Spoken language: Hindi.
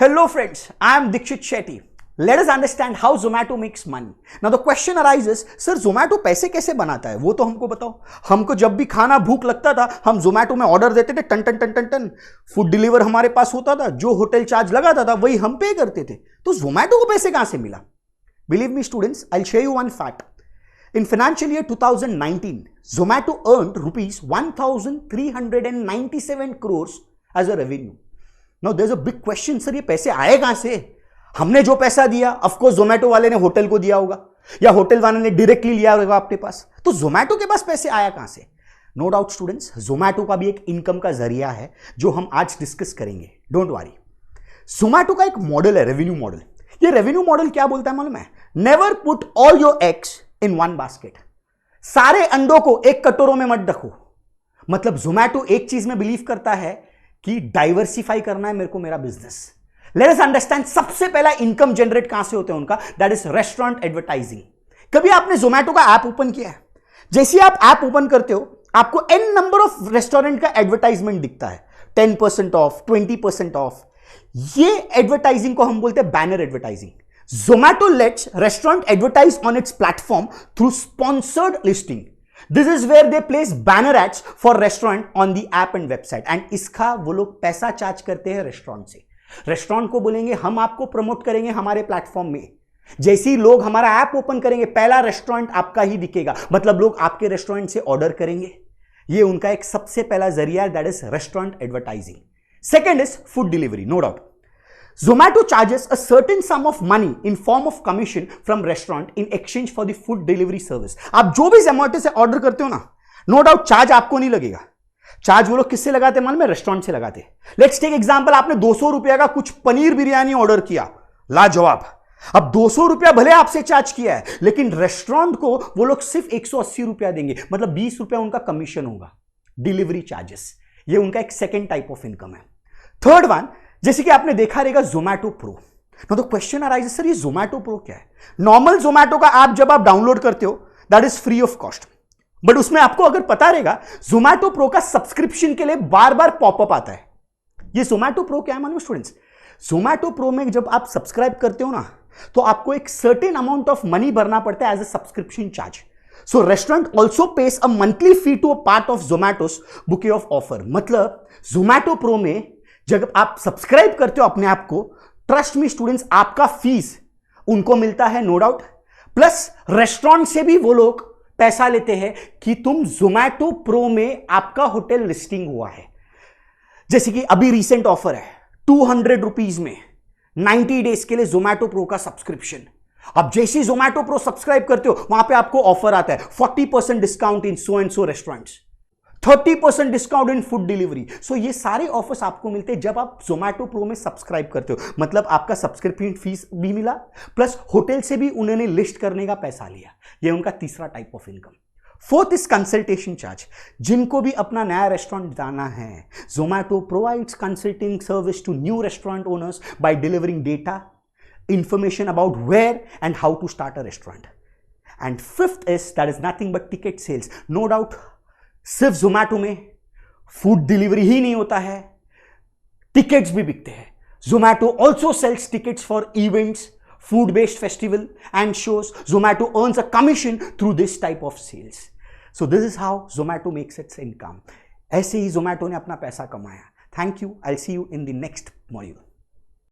Hello friends, I am Dikshit Shetty. Let us understand how Zomato makes money. Now the question arises, sir Zomato पैसे कैसे बनाता है? वो तो हमको बताओ. हमको जब भी खाना भूख लगता था, हम Zomato में ऑर्डर देते थे, टन टन टन टन टन, फूड डिलीवर हमारे पास होता था, जो होटल चार्ज लगाता था वही हम पे करते थे. तो Zomato को पैसे कहां से मिला? Believe me students, I'll share you one fact. In financial year 2019, Zomato earned rupees 1,397 crores as a revenue. Now there's a big question, sir, ये पैसे आए कहां से? हमने जो पैसा दिया, ऑफ कोर्स जोमेटो वाले ने होटल को दिया होगा या होटल वाले ने डायरेक्टली लिया होगा आपके पास. तो जोमेटो के पास पैसे आया कहां से? नो डाउट स्टूडेंट्स, जोमेटो का भी एक इनकम का जरिया है जो हम आज डिस्कस करेंगे. Don't worry. जोमेटो का एक मॉडल है, रेवेन्यू मॉडल. ये रेवेन्यू मॉडल क्या बोलता है मालूम है? Never put all your eggs in one basket. सारे अंडों को एक कटोरों में मत रखो. मतलब जोमेटो एक चीज में बिलीव करता है कि डाइवर्सिफाई करना है मेरे को मेरा बिजनेस. लेट अस अंडरस्टैंड, सबसे पहला इनकम जनरेट कहां से होते हैं उनका? That is restaurant advertising. कभी आपने जोमेटो का ऐप ओपन किया है? जैसे आप ऐप ओपन करते हो, आपको एन नंबर ऑफ रेस्टोरेंट का एडवर्टाइजमेंट दिखता है. 10% ऑफ, 20% ऑफ. ये एडवर्टाइजिंग को हम बोलते हैं banner advertising. Zomato let's restaurant advertise on it's platform through sponsored listing. This is where they place banner ads for restaurant on the app and website. And इसका वो लोग पैसा चार्ज करते हैं रेस्टोरेंट से. रेस्टोरेंट को बोलेंगे हम आपको प्रमोट करेंगे हमारे प्लेटफॉर्म में. जैसे ही लोग हमारा ऐप ओपन करेंगे, पहला रेस्टोरेंट आपका ही दिखेगा. मतलब लोग आपके रेस्टोरेंट से ऑर्डर करेंगे. ये उनका एक सबसे पहला जरिया, that is restaurant advertising. Second is food delivery. No doubt, Zomato charges a certain sum of money in form of commission from restaurant in exchange for the food delivery service. आप जो भी Zomato से ऑर्डर करते हो ना, नो डाउट चार्ज आपको नहीं लगेगा. चार्ज वो लोग किससे लगाते हैं मालूम है? रेस्टोरेंट से लगाते. लेट्स टेक एग्जांपल, आपने 200 रुपया का कुछ पनीर बिरयानी ऑर्डर किया, लाजवाब. अब 200 रुपया भले आपसे चार्ज किया है, लेकिन रेस्टोरेंट को वो लोग सिर्फ 180 रुपया देंगे. मतलब 20 रुपया उनका कमीशन होगा, डिलीवरी चार्जेस. ये उनका एक सेकेंड टाइप ऑफ इनकम है. थर्ड वन, जैसे कि आपने देखा रहेगा Zomato pro. Know the question arises, sir ये जोमेटो प्रो क्या है? नॉर्मल जोमेटो का ऐप जब आप डाउनलोड करते हो, that is free of cost. But उसमें आपको अगर पता रहेगा, जोमेटो प्रो का सब्सक्रिप्शन के लिए बार बार पॉपअप आता है. ये जोमेटो प्रो क्या है मालूम स्टूडेंट्स? जोमेटो प्रो में जब आप सब्सक्राइब करते हो ना, तो आपको एक सर्टेन अमाउंट ऑफ मनी भरना पड़ता है as a subscription charge. So restaurant also pays a monthly fee to a part of Zomato's bouquet of offer. मतलब जोमेटो प्रो में जब आप सब्सक्राइब करते हो अपने आप को, ट्रस्ट मी स्टूडेंट्स, आपका फीस उनको मिलता है, नो डाउट. प्लस रेस्टोरेंट से भी वो लोग पैसा लेते हैं कि तुम जोमेटो प्रो में आपका होटल लिस्टिंग हुआ है. जैसे कि अभी रिसेंट ऑफर है 200 रुपीज में 90 डेज के लिए जोमेटो प्रो का सब्सक्रिप्शन. अब जैसे ही जोमेटो प्रो सब्सक्राइब करते हो, वहां पे आपको ऑफर आता है 40% discount in so and so restaurants, 30% discount in food delivery. So ये सारे ऑफर्स आपको मिलते हैं जब आप जोमेटो प्रो में सब्सक्राइब करते हो. मतलब आपका सब्सक्रिप्शन फीस भी मिला, प्लस होटल से भी उन्होंने लिस्ट करने का पैसा लिया. ये उनका तीसरा type of income. Fourth is consultation charge. जिनको भी अपना नया रेस्टोरेंट जाना है, Zomato provides consulting service to new restaurant owners by delivering data, information about where and how to start a restaurant. And fifth is that is nothing but ticket sales. No doubt, सिर्फ जोमेटो में फूड डिलीवरी ही नहीं होता है, टिकट्स भी बिकते हैं. Zomato also sells tickets for events, food based festival and shows. Zomato earns a commission through this type of sales. So this is how Zomato makes its income. ऐसे ही जोमेटो ने अपना पैसा कमाया. Thank you. I will see you in the next module.